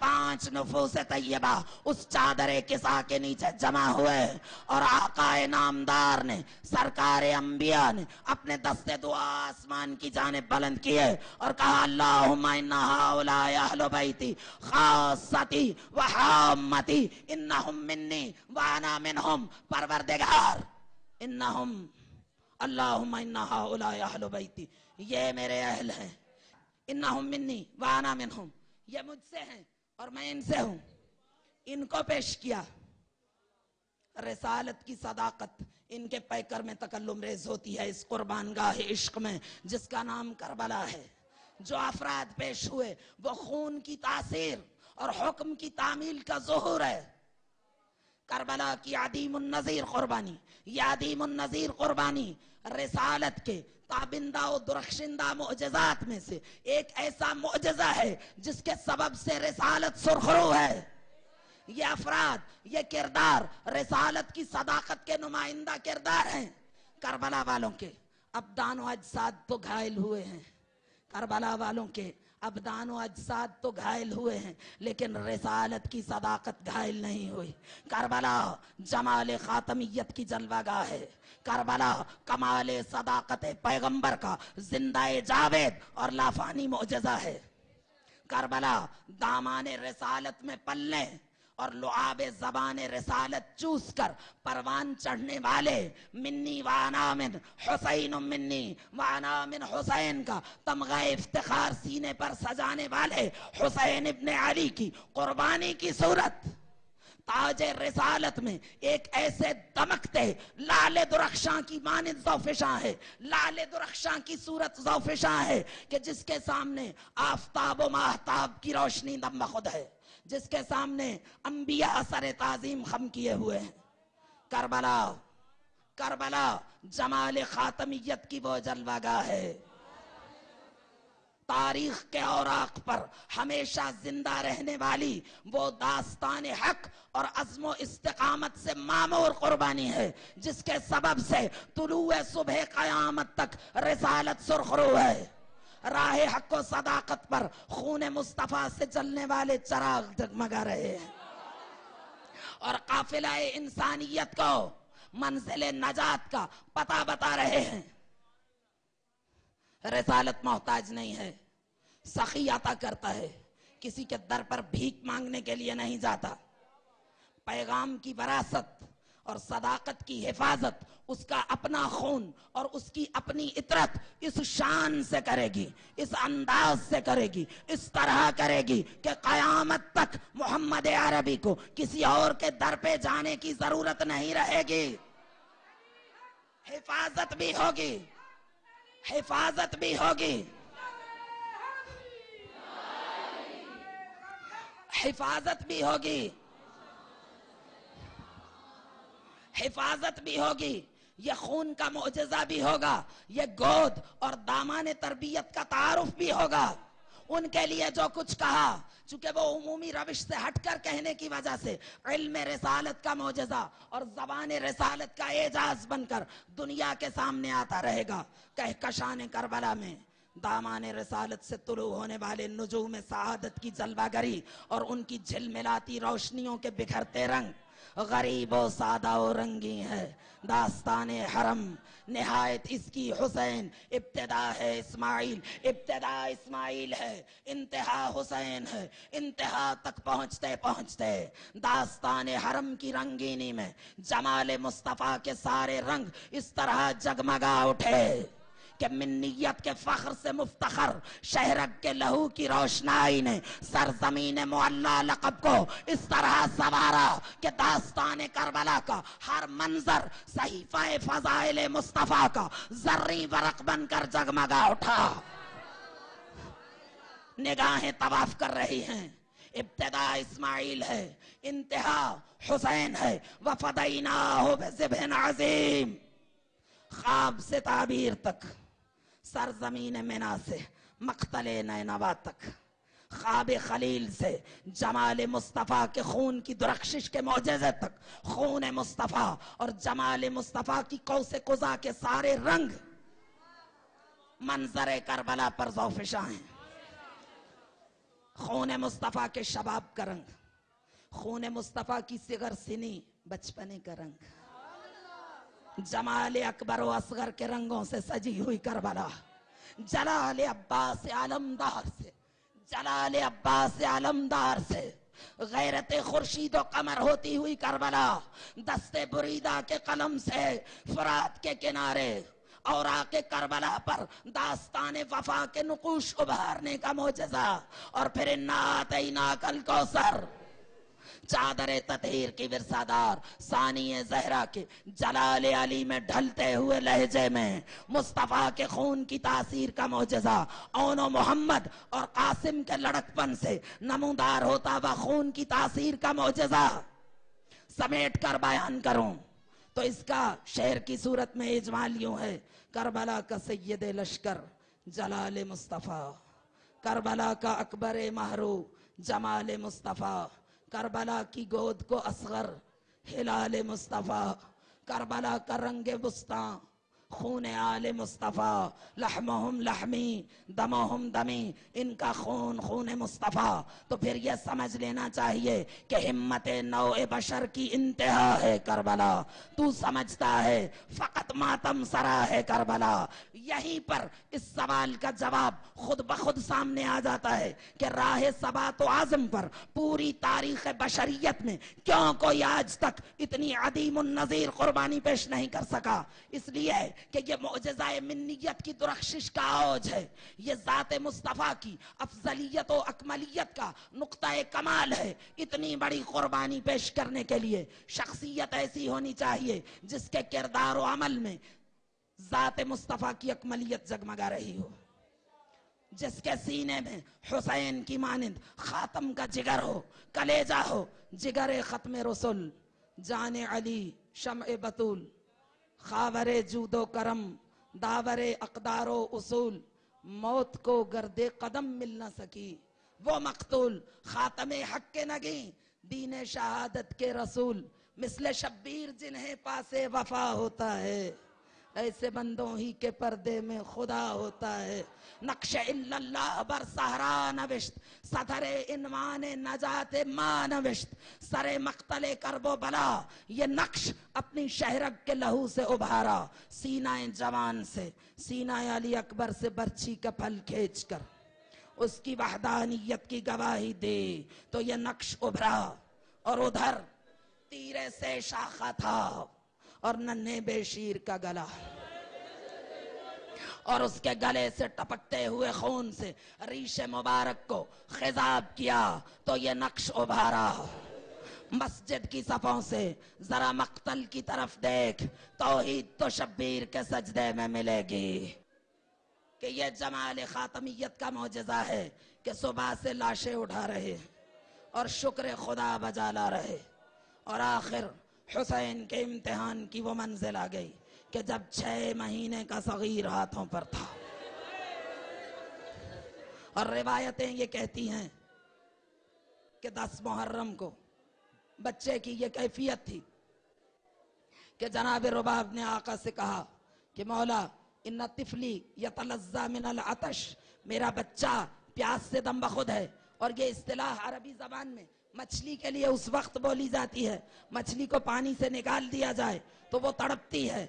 5 نفوس طیبہ اس چادر کسا کے نیچے جمع ہوئے اور آقا نامدار نے سرکار انبیاء نے اپنے دست دعا آسمان کی جانب بلند کیے اور کہا اللہم ان ہؤلاء اہل بیتی خاصتی وحامتی انہم منی وانا منہم، پروردگار انہم اللہم ان ہؤلاء اہل بیتی، یہ میرے اہل ہیں، انہم منی وانا منہم، یہ مجھ سے ہیں اور میں ان سے ہوں، ان کو پیش کیا۔ رسالت کی صداقت ان کے پیکر میں تکلم ریز ہوتی ہے اس قربانگاہ عشق میں جس کا نام کربلا ہے۔ جو افراد پیش ہوئے وہ خون کی تاثیر اور حکم کی تعمیل کا ظہور ہے۔ کربلا کی عدیم النظیر قربانی، یہ عدیم النظیر قربانی رسالت کے تابندہ و درخشندہ معجزات میں سے ایک ایسا معجزہ ہے جس کے سبب سے رسالت سرخرو ہے۔ یہ افراد، یہ کردار رسالت کی صداقت کے نمائندہ کردار ہیں۔ کربلا والوں کے ابدان و اجساد تو گھائل ہوئے ہیں، کربلا والوں کے ابدان و اجساد تو گھائل ہوئے ہیں، لیکن رسالت کی صداقت گھائل نہیں ہوئی۔ کربلا جمال خاتمیت کی جلوہ گاہ ہے، کربلا کمال صداقت پیغمبر کا زندہ جاوید اور لافانی معجزہ ہے۔ کربلا دامان رسالت میں پلنے اور لعاب زبان رسالت چوس کر پروان چڑھنے والے منی وانا من حسین منی وانا من حسین کا تمغہ افتخار سینے پر سجانے والے حسین ابن علی کی قربانی کی صورت تاج رسالت میں ایک ایسے دمکتے لال درخشاں کی مانند ذوفشاں ہے، لال درخشاں کی صورت ذوفشاں ہے کہ جس کے سامنے آفتاب و ماہتاب کی روشنی دم بخود ہے، جس کے سامنے انبیاء سر تعظیم خم کیے ہوئے ہیں۔ کربلا، کربلا جمال خاتمیت کی وہ جلوہ گاہ ہے، تاریخ کے اوراق پر ہمیشہ زندہ رہنے والی وہ داستان حق اور عزم و استقامت سے معمور قربانی ہے جس کے سبب سے طلوع صبح قیامت تک رسالت سرخرو ہے۔ راہ حق و صداقت پر خون مصطفیٰ سے جلنے والے چراغ جگمگا رہے ہیں اور قافلہ انسانیت کو منزل نجات کا پتہ بتا رہے ہیں۔ رسالت محتاج نہیں ہے، سخی عطا کرتا ہے، کسی کے در پر بھیک مانگنے کے لیے نہیں جاتا۔ پیغام کی وراثت اور صداقت کی حفاظت اس کا اپنا خون اور اس کی اپنی اطرت اس شان سے کرے گی، اس انداز سے کرے گی، اس طرح کرے گی کہ قیامت تک محمد عربی کو کسی اور کے در پہ جانے کی ضرورت نہیں رہے گی۔ حفاظت بھی ہوگی، حفاظت بھی ہوگی، حفاظت بھی ہوگی، حفاظت بھی ہوگی، یہ خون کا معجزہ بھی ہوگا، یہ گود اور دامان تربیت کا تعارف بھی ہوگا۔ ان کے لیے جو کچھ کہا چونکہ وہ عمومی روش سے ہٹ کر کہنے کی وجہ سے علم رسالت کا معجزہ اور زبان رسالت کا اعجاز بن کر دنیا کے سامنے آتا رہے گا۔ کہکشان کربلا میں دامان رسالت سے طلوع ہونے والے نجوم سعادت کی جلوہ گری اور ان کی جھلملاتی روشنیوں کے بکھرتے رنگ غریب و سادہ و رنگی ہے۔ داستان حرم نہایت اس کی حسین، ابتدا ہے اسماعیل، ابتدا اسماعیل ہے، انتہا حسین ہے۔ انتہا تک پہنچتے پہنچتے داستان حرم کی رنگینی میں جمال مصطفیٰ کے سارے رنگ اس طرح جگمگا اٹھے کہ منیت کے فخر سے مفتخر شہرک کے لہو کی روشنائی نے سرزمین معلی لقب کو اس طرح سوارا کہ داستان کربلا کا ہر منظر صحیفہ فضائل مصطفیٰ کا زرعی ورق بن کر جگمگا اٹھا۔ نگاہیں طواف کر رہی ہیں، ابتدا اسماعیل ہے، انتہا حسین ہے۔ وَفَدَيْنَاهُ بِذِبْحٍ عَظِيمٍ، خواب سے تعبیر تک، سرزمین منا سے مقتل نینوا تک، خواب خلیل سے جمال مصطفیٰ کے خون کی درخشش کے معجزے تک، خون مصطفیٰ اور جمال مصطفیٰ کی قوس قزح کے سارے رنگ منظر کربلا پر ذوفشاں ہیں۔ خون مصطفیٰ کے شباب کا رنگ، خون مصطفیٰ کی صغر سنی بچپنے کا رنگ، جمال اکبر و اصغر کے رنگوں سے سجی ہوئی کربلا، جلال عباس علمدار سے، جلال عباس علمدار سے غیرت خورشید و قمر ہوتی ہوئی کربلا، دست بریدہ کے قلم سے فرات کے کنارے اوراق کربلا پر داستان وفا کے نقوش ابھارنے کا معجزہ، اور پھر انا اعطیناک الکوثر، چادر تطہیر کی ورثادار ثانی زہرا کے جلال علی میں ڈھلتے ہوئے لہجے میں مصطفیٰ کے خون کی تاثیر کا معجزہ، اون و محمد اور قاسم کے لڑکپن سے نمودار ہوتا ہوا خون کی تاثیر کا معجزہ سمیٹ کر بیان کروں تو اس کا شعر کی صورت میں اجمال یوں ہے: کربلا کا سید لشکر جلال مصطفیٰ، کربلا کا اکبر مہرو جمال مصطفیٰ، کربلا کی گود کو اصغر ہلال مصطفیٰ، کربلا کا رنگ بستاں خون آل مصطفیٰ، لحمہم لحمی دمہم دمی، ان کا خون خون مصطفیٰ۔ تو پھر یہ سمجھ لینا چاہیے کہ ہمت نوع بشر کی انتہا ہے کربلا، تو سمجھتا ہے فقط ماتم سرا ہے کربلا۔ یہیں پر اس سوال کا جواب خود بخود سامنے آ جاتا ہے کہ راہ ثبات و عزم پر پوری تاریخ بشریت میں کیوں کوئی آج تک اتنی عدیم النظیر قربانی پیش نہیں کر سکا؟ اس لیے کہ یہ معجزہ منیت کی درخشش کا عوج ہے، یہ ذات مصطفیٰ کی افضلیت و اکملیت کا نقطہ کمال ہے۔ اتنی بڑی قربانی پیش کرنے کے لیے شخصیت ایسی ہونی چاہیے جس کے کردار و عمل میں ذات مصطفیٰ کی اکملیت جگمگا رہی ہو، جس کے سینے میں حسین کی مانند خاتم کا جگر ہو، کلیجہ ہو، جگر ختم رسول، جان علی شمع بطول، خاور جود و کرم داور اقدار و اصول، موت کو گرد قدم مل نہ سکی وہ مقتول، خاتم حق کے نگیں دین شہادت کے رسول، مثل شبیر جنہیں پاسے وفا ہوتا ہے، ایسے بندوں ہی کے پردے میں خدا ہوتا ہے۔ نقش الا اللہ بر صحرا نوشت، سطر عنوان نجات ما نوشت، سر مقتل کرب و بلا یہ نقش اپنی شہرگ کے لہو سے ابھارا، سینہ جوان سے، سینہ علی اکبر سے برچھی کا پھل کھینچ کر اس کی وحدانیت کی گواہی دے تو یہ نقش ابھرا، اور ادھر تیرے سے شاخہ تھا اور ننھے بے شیر کا گلا، اور اس کے گلے سے ٹپکتے ہوئے خون سے ریش مبارک کو خضاب کیا تو یہ نقش ابھارا۔ مسجد کی صفوں سے ذرا مقتل کی طرف دیکھ، توحید تو شبیر کے سجدے میں ملے گی۔ کہ یہ جمال خاتمیت کا معجزہ ہے کہ صبح سے لاشیں اٹھا رہے اور شکر خدا بجا لا رہے، اور آخر حسین کے امتحان کی وہ منزل آ گئی کہ جب 6 مہینے کا صغیر ہاتھوں پر تھا، اور روایتیں یہ کہتی ہیں کہ 10 محرم کو بچے کی یہ کیفیت تھی کہ جناب رباب نے آقا سے کہا کہ مولا ان طفلی یتلذا من العطش، میرا بچہ پیاس سے دم بخود ہے۔ اور یہ اصطلاح عربی زبان میں مچھلی کے لیے اس وقت بولی جاتی ہے، مچھلی کو پانی سے نکال دیا جائے تو وہ تڑپتی ہے،